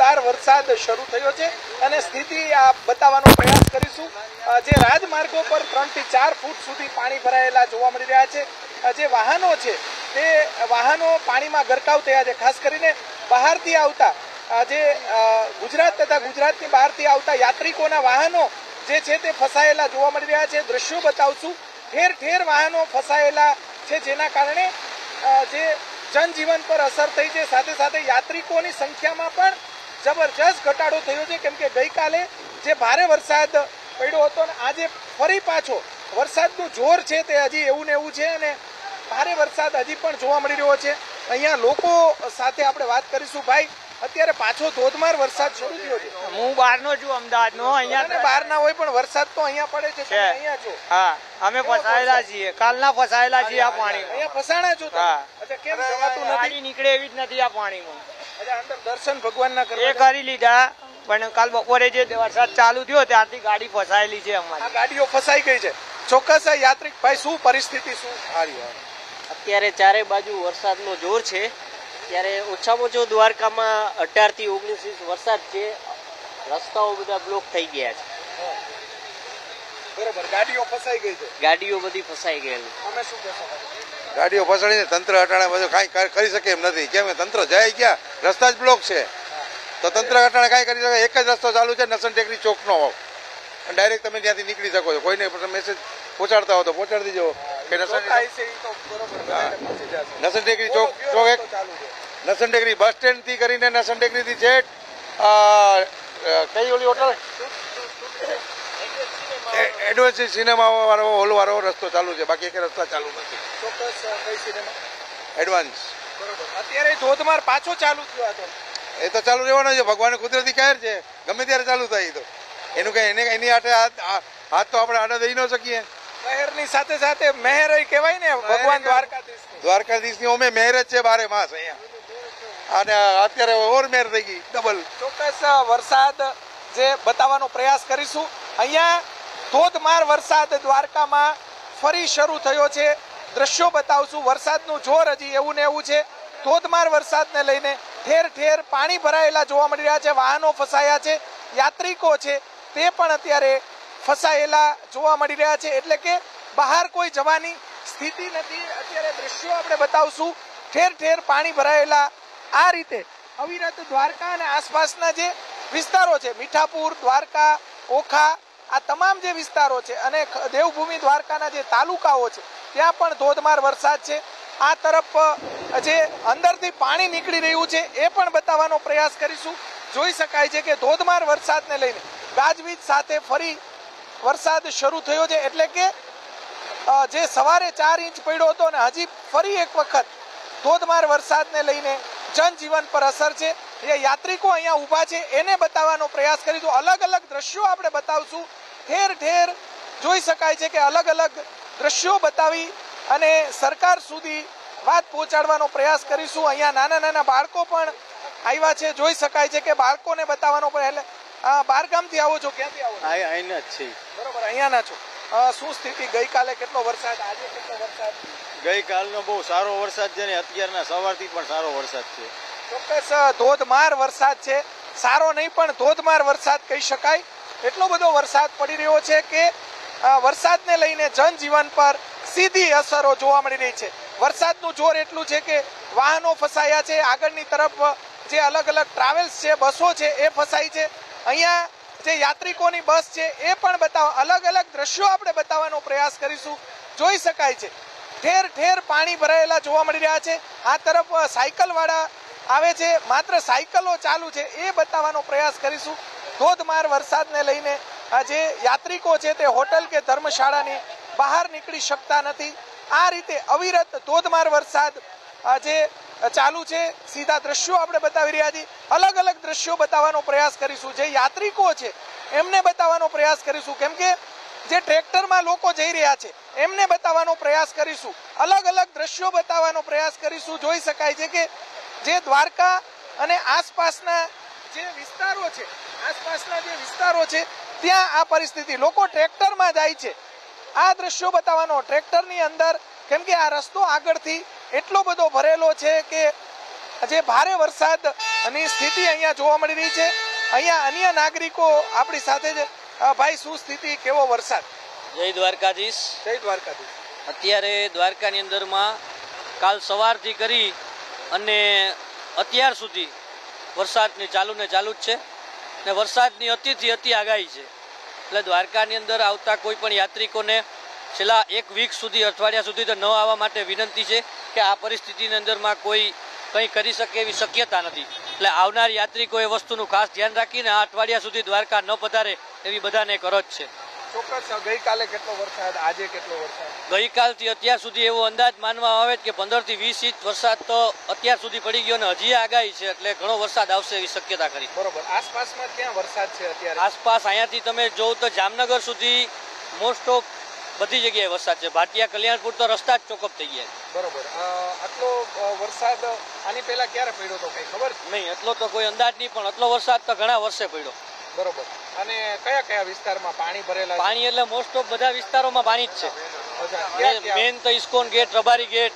ધોધમાર વરસાદ શરૂ થયો છે અને સ્થિતિ આ બતાવવાનો પ્રયાસ કરીશું। જે રાજમાર્ગો પર 3 થી 4 ફૂટ સુધી પાણી ભરાયેલા જોવા મળી રહ્યા છે। જે વાહનો છે તે વાહનો પાણીમાં ગરકાવ થયા છે। ખાસ કરીને બહારથી આવતા જે ગુજરાત તથા ગુજરાતની બહારથી આવતા યાત્રિકોના વાહનો જે છે તે ફસાયેલા જોવા મળી રહ્યા છે। દ્રશ્યો બતાવશું। ઠેર ઠેર વાહનો ફસાયેલા છે, જેના કારણે જે જનજીવન પર અસર થઈ છે। સાથે સાથે યાત્રિકોની સંખ્યામાં પણ જબરજસ્ત ઘટાડો થયો છે, કેમ કે ગઈકાલે જે ભારે વરસાદ પડ્યો હતો અને આજે ફરી પાછો વરસાદનું જોર છે તે હજી એવું ને એવું છે અને ભારે વરસાદ હજી પણ જોવા મળી રહ્યો છે। અહીંયા લોકો સાથે આપણે વાત કરીશું। ભાઈ, અત્યારે પાછો ધોધમાર વરસાદ શરૂ થયો છે। હું બહારનો છું, અમદાવાદનો। અહીંયા બહાર ના હોય પણ વરસાદ તો અહીંયા પડે છે। તમે અહીંયા છો? હા, અમે ફસાયેલા છીએ, કાલના ફસાયેલા છીએ આ પાણી। અહીંયા ફસાણા છો? હા। અચ્છા, કેમ જવાતું નથી? ગાડી નીકળે એવી જ નથી આ પાણીમાં। અચ્છા, અંદર દર્શન ભગવાનના કરવા એ કરી લીધા, પણ કાલ બપોરે જે વરસાદ ચાલુ થયો ત્યારથી ગાડી ફસાયેલી છે અમારી। આ ગાડીઓ ફસાઈ ગઈ છે। ચોક્કસ યાત્રિક ભાઈ, શું પરિસ્થિતિ શું? અત્યારે ચારે બાજુ વરસાદનો જોર છે। ત્યારે ઓછામાં ઓછો દ્વારકામાં 18 થી 19 ઇંચ વરસાદ છે। રસ્તાઓ બધા બ્લોક થઈ ગયા છે। બરોબર, ગાડીઓ ફસાઈ ગઈ છે। ગાડીઓ બધી ફસાઈ ગયેલી। તમે શું કહેશો? ગાડીઓ ફસાડીને તંત્ર અટાણે બધું કાંઈ કરી શકે એમ નથી। કેમ કે તંત્ર જાય ક્યાં? રસ્તા જ બ્લોક છે, તો તંત્ર અટાણે કાંઈ કરી શકે? એક જ રસ્તો ચાલુ છે, નસન ટેકરી ચોકનો, ડાયરેક્ટ તમે ત્યાંથી નીકળી શકો છો। કોઈને મેસેજ પહોંચાડતા હો તો પહોંચાડી દીજો કે નસન ટેકરી ચોક એક નસન ટેકરી બસ સ્ટેન્ડ થી કરીને નસન ટેકરી થી છેટ કઈ ઓલી હોટલ એડવાન્સ સિનેમા વાળો હોલ વાળો રસ્તો ચાલુ છે, બાકી એક રસ્તા ચાલુ નથી। ચોક્કસ કઈ સિનેમા? એડવાન્સ। બરોબર, અત્યારે ધોધમાર પાછો ચાલુ થયો હતો। એ તો ચાલુ રહેવાનો છે, ભગવાન કુદરતી કહેર છે, ગમે ત્યારે ચાલુ થાય। તો એનું કઈ એની હાથે હાથ તો આપણે આડા દઈ ન શકીએ। મહેરની સાથે સાથે મહેર કહેવાય ને, ભગવાન દ્વારકાધીશની ઓમે મહેર જ છે બારે માસ અહીંયા, અને અત્યારે ઓર મહેર થઈ ગઈ ડબલ। ચોક્કસ વરસાદ જે બતાવવાનો પ્રયાસ કરીશું। અહીંયા ધોધમાર વરસાદ દ્વારકામાં ફરી શરૂ થયો છે। દ્રશ્યો બતાવશું। વરસાદનું જોર હજી એવું ને એવું છે। ધોધમાર વરસાદને લઈને ઠેર ઠેર પાણી ભરાયેલા જોવા મળી રહ્યા છે। વાહનો ફસાયા છે, યાત્રિકો છે તે પણ અત્યારે ફસાયેલા જોવા મળી રહ્યા છે, એટલે કે બહાર કોઈ જવાની સ્થિતિ નથી। અત્યારે દ્રશ્યો આપણે બતાવશું। ઠેર ઠેર પાણી ભરાયેલા આ રીતે અવિરત દ્વારકા અને આસપાસના જે વિસ્તારો છે, મીઠાપુર, દ્વારકા, ઓખા, આ તમામ જે વિસ્તારો છે અને દેવભૂમિ દ્વારકાના જે તાલુકાઓ છે ત્યાં પણ ધોધમાર વરસાદ છે। આ તરફ જે અંદરથી પાણી નીકળી રહ્યું છે એ પણ બતાવવાનો પ્રયાસ કરીશું। જોઈ શકાય છે કે ધોધમાર વરસાદને લઈને ગાજવીજ સાથે ફરી વરસાદ શરૂ થયો છે, એટલે કે જે સવારે 4 ઇંચ પડ્યો હતો અને હજી ફરી એક વખત ધોધમાર વરસાદને લઈને જનજીવન પર અસર છે। એ યાત્રિકો અહીંયા ઊભા છે એને બતાવવાનો પ્રયાસ કરીશું। અલગ અલગ દ્રશ્યો આપણે બતાવશું। ઠેર ઠેર જોઈ શકાય છે કે અલગ અલગ દ્રશ્યો બતાવી અને સરકાર સુધી વાત પહોંચાડવાનો પ્રયાસ કરીશું। અહીંયા નાના નાના બાળકો પણ આવ્યા છે, જોઈ શકાય છે કે બાળકોને બતાવવાનો એટલે બહારગામથી આવો છો? ક્યાંથી આવો? અહીંના જ છે। બરોબર, અહીંયાના છો। શું સ્થિતિ? ગઈકાલે કેટલો વરસાદ, આજે કેટલો વરસાદ? ગઈકાલનો બહુ સારો વરસાદ છે ને અત્યારના સવારથી પણ સારો વરસાદ છે। ચોક્કસ ધોધમાર વરસાદ છે, સારો નહીં પણ ધોધમાર વરસાદ કહી શકાય। એટલો બધો વરસાદ પડી રહ્યો છે કે વરસાદને લઈને જનજીવન પર સીધી અસરો જોવા મળી રહી છે। વરસાદનું જોર એટલું છે કે વાહનો ફસાયા છે, આગળની તરફ જે અલગ અલગ ટ્રાવેલ્સ છે, બસો છે એ ફસાઈ છે। અહીંયા જે યાત્રિકોની બસ છે એ પણ અલગ અલગ દ્રશ્યો આપણે બતાવવાનો પ્રયાસ કરીશું। જોઈ શકાય છે ઠેર ઠેર પાણી ભરાયેલા જોવા મળી રહ્યા છે। આ તરફ સાયકલ વાળા આવે છે, માત્ર સાયકલો ચાલુ છે એ બતાવવાનો પ્રયાસ કરીશું। ધોધમાર વરસાદને લઈને જે યાત્રિકો છે તે હોટલ કે ધર્મશાળાની બહાર નીકળી શકતા નથી। આ રીતે અવિરત ધોધમાર વરસાદ જે ચાલુ છે। સીધા દ્રશ્યો આપણે બતાવી રહ્યા છીએ। અલગ અલગ દ્રશ્યો બતાવવાનો પ્રયાસ કરીશું। જે યાત્રિકો છે એમને બતાવવાનો પ્રયાસ કરીશું, કેમ કે જે ટ્રેક્ટરમાં લોકો જઈ રહ્યા છે એમને બતાવવાનો પ્રયાસ કરીશું। અલગ અલગ દ્રશ્યો બતાવવાનો પ્રયાસ કરીશું। જોઈ શકાય છે કે જે દ્વારકા અને આસપાસના જે વિસ્તારો છે ત્યાં આ પરિસ્થિતિ, લોકો ટ્રેક્ટરમાં જાય છે। આ દ્રશ્યો બતાવવાનો ટ્રેક્ટરની અંદર, કેમ કે આ રસ્તો આગળથી એટલો બધો ભરેલો છે કે જે ભારે વરસાદ અને સ્થિતિ અહીંયા જોવા મળી રહી છે. અહીંયા અન્ય નાગરિકો આપણી સાથે જ. ભાઈ, શું સ્થિતિ, કેવો વરસાદ? જય દ્વારકાધીશ. જય દ્વારકાધીશ. અત્યારે દ્વારકાની અંદરમાં કાલ સવારથી કરી અને અત્યાર સુધી વરસાદની ચાલુ જ છે ને વરસાદની અતિથી અતિ આગાહી છે. એટલે દ્વારકાની અંદર આવતા કોઈ પણ યાત્રિકોને છેલ્લા એક વીક સુધી, અઠવાડિયા સુધી તો ન આવવા માટે વિનંતી છે કે આ પરિસ્થિતિની અંદરમાં કોઈ કંઈ કરી શકે એવી શક્યતા નથી. એટલે આવનાર યાત્રિકો એ વસ્તુનું ખાસ ધ્યાન રાખીને આ અઠવાડિયા સુધી દ્વારકા ન પધારે એવી બધાને એક અરજ છે. ચોક્કસ. ગઈકાલે કેટલો વરસાદ, આજે કેટલો વરસાદ? ગઈકાલથી અત્યાર સુધી એવો અંદાજ માનવામાં આવે કે 15 થી 20 ઇંચ વરસાદ તો અત્યાર સુધી પડી ગયો ને હજી આગાહી છે, એટલે ઘણો વરસાદ આવશે એવી શક્યતા કરી. બરોબર. આસપાસમાં ક્યાં વરસાદ છે અત્યારે? આસપાસ અહીંયાથી તમે જોવો તો જામનગર સુધી મોસ્ટ ઓફ બધી જગ્યાએ વરસાદ છે. ભાટિયા, કલ્યાણપુર તો રસ્તા જ ચોકઅપ થઈ ગયા છે. બરોબર. આટલો વરસાદ આની પહેલા ક્યારે પડ્યો તો કઈ ખબર? નહીં, એટલો તો કોઈ અંદાજ નહીં, પણ આટલો વરસાદ તો ઘણા વર્ષે પડ્યો. બરોબર. અને કયા કયા વિસ્તારમાં પાણી ભરેલા? પાણી એટલે મોસ્ટ ઓફ બધા વિસ્તારોમાં પાણી જ છે. મેન તો ISKCON gate, Rabari gate,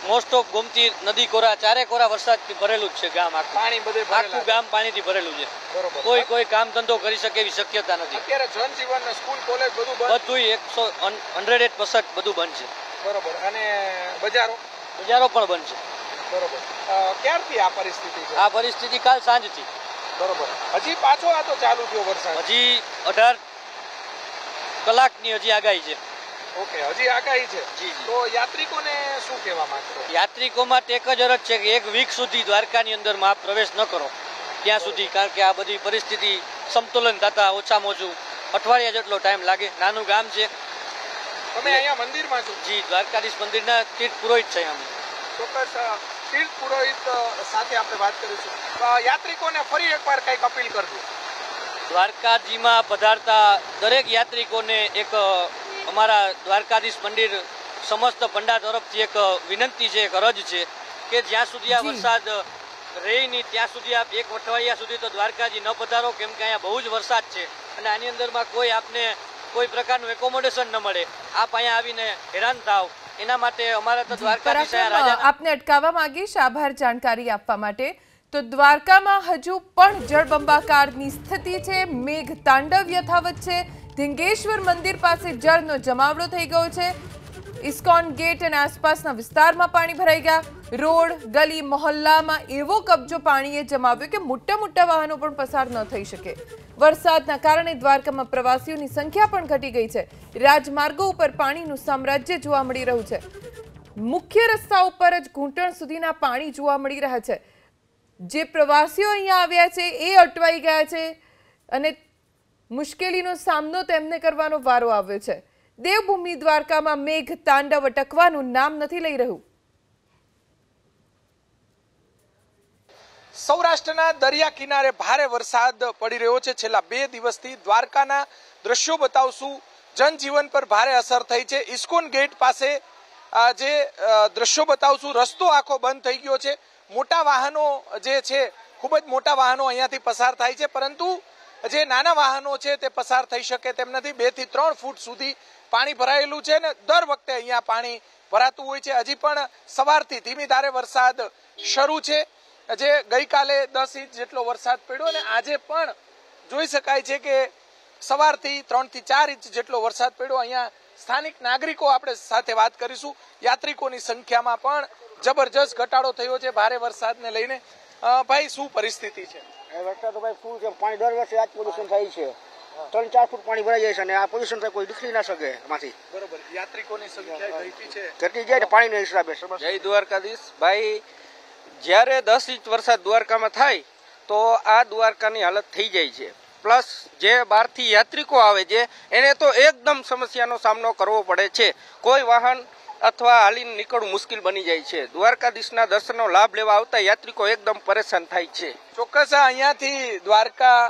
most of Gomti નદી કોરા, ચારે કોરા વરસાદથી ભરેલું જ છે ગામ. પાણી બધે આખું ગામ પાણીથી ભરેલું છે. બરોબર. કોઈ કામ ધંધો કરી શકે એવી શક્યતા નથી. અત્યારે જનજીવન, સ્કૂલ, કોલેજ બધું બંધ? બધું 100% બધું બંધ છે. બરોબર. અને બજારો પણ બંધ છે. બરોબર. ક્યારથી આ પરિસ્થિતિ છે? આ પરિસ્થિતિ કાલ સાંજથી. બરોબર. હજી પાછો આ તો ચાલુ થયો વરસાદ? હજી 18 કલાકની હજી આગાહી છે. ઓકે, હજી આગાહી છે. જી. તો યાત્રિકોને શું કહેવા માંગશો? યાત્રિકો માટે એક જ અરજ છે કે એક વીક સુધી દ્વારકાની અંદરમાં આપ પ્રવેશ ન કરો ત્યાં સુધી, કારણ કે આ બધી પરિસ્થિતિ સમતુલન થતા ઓછામાં ઓછું અઠવાડિયા જેટલો ટાઈમ લાગે. નાનું ગામ છે. તમે અહીંયા મંદિરમાં છો? જી, દ્વારકાધીશ મંદિરના તીર્થ પુરોહિત છે અમે. ચોક્કસ. તીર્થ પુરોહિત સાથે આપણે વાત કરીશું. યાત્રિકોને ફરી એકવાર કંઈક અપીલ કરજો. દ્વારકાજીમાં પધારતા દરેક યાત્રિકોને એક અમારા દ્વારકાધીશ મંદિર સમસ્ત પંડા તરફથી એક વિનંતી છે, એક અરજ છે કે જ્યાં સુધી આ વરસાદ રહે નહીં ત્યાં સુધી આપ એક અઠવાડિયા સુધી તો દ્વારકાજી ન પધારો, કેમ કે અહીંયા બહુ જ વરસાદ છે અને આની અંદરમાં કોઈ આપને કોઈ પ્રકારનું એકોમોડેશન ન મળે. આપ અહીંયા આવીને હેરાન થાવ એના માટે અમારા તો દ્વારકાધીશ આપને અટકાવવા માંગીશ. આભાર જાણકારી આપવા માટે. તો દ્વારકામાં હજુ પણ જળબંબાકારની સ્થિતિ છે. મેઘ તાંડવ યથાવત છે. ધીંગેશ્વર મંદિર પાસે જળનો જમાવડો થઈ ગયો છે. ઇસ્કોન ગેટ અને આસપાસના વિસ્તારમાં પાણી ભરાઈ ગયા. રોડ, ગલી, મોહલ્લામાં એવો કબજો પાણીએ જમાવ્યો કે મોટા વાહનો પણ પસાર ન થઈ શકે. વરસાદના કારણે દ્વારકામાં પ્રવાસીઓની સંખ્યા પણ ઘટી ગઈ છે. રાજમાર્ગો ઉપર પાણીનું સામ્રાજ્ય જોવા મળી રહ્યું છે. મુખ્ય રસ્તા ઉપર જ ઘૂંટણ સુધીના પાણી જોવા મળી રહ્યા છે. જે પ્રવાસીઓ અહીંયા આવ્યા છે એ અટવાઈ ગયા છે અને મુશ્કેલીનો સામનો તેમને કરવાનો વારો આવ્યો છે. દેવભૂમિ દ્વારકામાં મેઘ તાંડવ અટકવાનું નામ નથી લઈ રહ્યું. સૌરાષ્ટ્રના દરિયા કિનારે ભારે વરસાદ પડી રહ્યો છે. છેલ્લા 2 દિવસથી દ્વારકાના દ્રશ્યો બતાવશું. જનજીવન પર ભારે અસર થઈ છે. ઇસ્કોન ગેટ પાસે જે દ્રશ્યો બતાવશું, રસ્તો આખો બંધ થઈ ગયો છે. મોટા વાહનો જે છે, ખૂબ જ મોટા વાહનો અહીંયાથી પસાર થાય છે, પરંતુ જે નાના વાહનો છે તે પસાર થઈ શકે તેમ નથી. 2 થી 3 ફૂટ સુધી પાણી ભરાયેલું છે ને દર વખતે અહીંયા પાણી ભરાતું હોય છે. હજી પણ સવારથી ધીમી ધારે વરસાદ શરૂ છે. જે ગઈકાલે 10 ઇંચ જેટલો વરસાદ પડ્યો અને આજે પણ જોઈ શકાય છે કે સવારથી 3 થી 4 ઇંચ જેટલો વરસાદ પડ્યો. અહીંયા સ્થાનિક નાગરિકો આપણે સાથે વાત કરીશું. યાત્રિકોની સંખ્યામાં પણ જબરજસ્ત ઘટાડો થયો છે ભારે વરસાદને લઈને. ભાઈ, શું પરિસ્થિતિ છે? વરસાદ તો ભાઈ ફૂલ છે. પાણી દર વર્ષે આજ પોલ્યુશન થાય છે. 3-4 ફૂટ પાણી ભરાઈ જાય છે અને આ પોલ્યુશન કોઈ નીકળી ના શકે એમાંથી. બરોબર. યાત્રિકોની સંખ્યા ઘટી છે, ઘટી જાય ને પાણીના હિસાબે. જય દ્વારકાધીશ. ભાઈ, જ્યારે 10 ઇંચ વરસાદ દ્વારકામાં થાય તો આ દ્વારકાની હાલત થઈ જાય છે. પ્લસ જે બહારથી યાત્રિકો આવે છે એને તો એકદમ સમસ્યાનો સામનો કરવો પડે છે. કોઈ વાહન અથવા હાલીને નીકળવું મુશ્કેલ બની જાય છે. દ્વારકાધીશના દર્શનનો લાભ લેવા આવતા યાત્રિકો એકદમ પરેશાન થાય છે. ચોક્કસ. અહીંયાથી દ્વારકા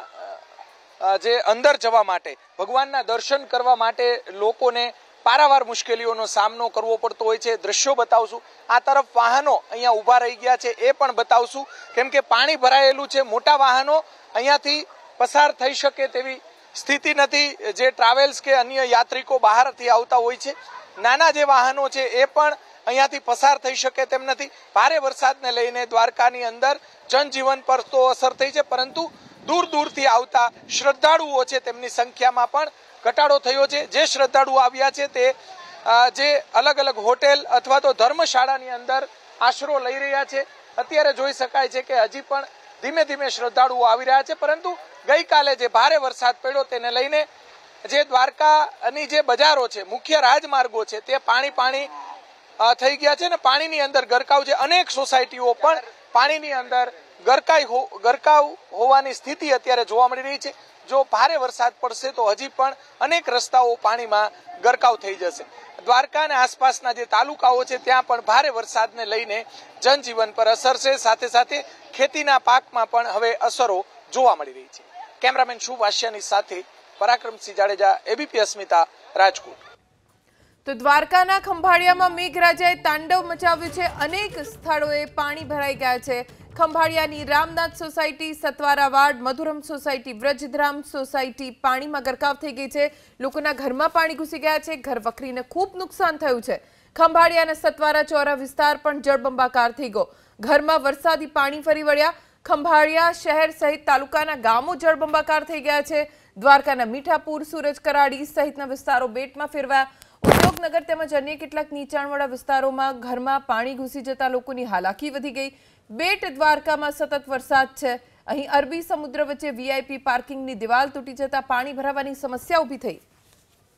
જે અંદર જવા માટે, ભગવાનના દર્શન કરવા માટે લોકોને પારાવાર મુશ્કેલીઓનો સામનો કરવો પડતો હોય છે. દ્રશ્યો બતાવશું. આ તરફ વાહનો અહીંયા ઊભા રહી ગયા છે એ પણ બતાવશું, કેમ કે પાણી ભરાયેલું છે. મોટા વાહનો અહીંયાથી પસાર થઈ શકે તેવી સ્થિતિ નથી. જે ટ્રાવેલ્સ કે અન્ય યાત્રિકો બહારથી આવતા હોય છે, નાના જે વાહનો છે એ પણ અહીંયાથી પસાર થઈ શકે તેમ નથી। ભારે વરસાદને લઈને દ્વારકાની અંદર જનજીવન પર તો અસર થઈ છે, પરંતુ દૂર દૂરથી આવતા શ્રદ્ધાળુઓ છે તેમની સંખ્યામાં પણ ઘટાડો થયો છે। જે શ્રદ્ધાળુઓ આવ્યા છે તે જે અલગ અલગ હોટેલ અથવા તો ધર્મશાળાની અંદર આશરો લઈ રહ્યા છે। અત્યારે જોઈ શકાય છે કે હજી પણ ધીમે ધીમે શ્રદ્ધાળુઓ આવી રહ્યા છે, પરંતુ ગઈકાલે જે ભારે વરસાદ પડ્યો તેને લઈને જે દ્વારકાની જે બજારો છે, મુખ્ય રાજમાર્ગો છે, તે પાણી થઈ ગયા છે ને પાણીની અંદર ગરકાવ છે। અનેક સોસાયટીઓ પણ પાણીની અંદર ગરકાવ હોવાની સ્થિતિ અત્યારે જોવા મળી રહી છે। જો ભારે વરસાદ પડશે તો હજી પણ અનેક રસ્તાઓ પાણીમાં ગરકાવ થઈ જશે। દ્વારકા અને આસપાસના જે તાલુકાઓ છે ત્યાં પણ ભારે વરસાદને લઈને જનજીવન પર અસર છે, સાથે સાથે ખેતીના પાકમાં પણ હવે અસરો જોવા મળી રહી છે। કેમેરામેન શુભ વાસિયાની સાથે પરાક્રમસિંહ જાડેજા, એબીપી અસ્મિતા, રાજકોટ। તો દ્વારકાના ખંભાળિયામાં મેઘરાજાએ તાંડવ મચાવ્યું છે। અનેક સ્થળોએ પાણી ભરાઈ ગયા છે। ખંભાળિયાની રામનાથ સોસાયટી, સતવારા વાડ, મધુરમ સોસાયટી, વ્રજધામ સોસાયટી પાણીમાં ગરકાવ થઈ ગઈ છે। લોકોના ઘરમાં પાણી ઘૂસી ગયા છે। ઘર વખરીને ખૂબ નુકસાન થયું છે। ખંભાળિયાના સતવારા ચોરા વિસ્તાર પણ જળબંબાકાર થઈ ગયો। ઘરમાં વરસાદી પાણી ફરી વળ્યા। ખંભાળિયા શહેર સહિત તાલુકાના ગામો જળબંબાકાર થઈ ગયા છે। દ્વારકાના મીઠાપુર, સૂરજ કરાડી સહિતના વિસ્તારો બેટમાં ફેરવાયા। ઉદ્યોગનગર તેમજ અન્ય કેટલાક નીચાણવાળા વિસ્તારોમાં ઘરમાં પાણી ઘૂસી જતા લોકોની હાલાકી વધી ગઈ। બેટ દ્વારકામાં સતત વરસાદ છે। અહીં અરબી સમુદ્ર વચ્ચે વીઆઈપી પાર્કિંગની દિવાલ તૂટી જતા પાણી ભરાવાની સમસ્યા ઊભી થઈ।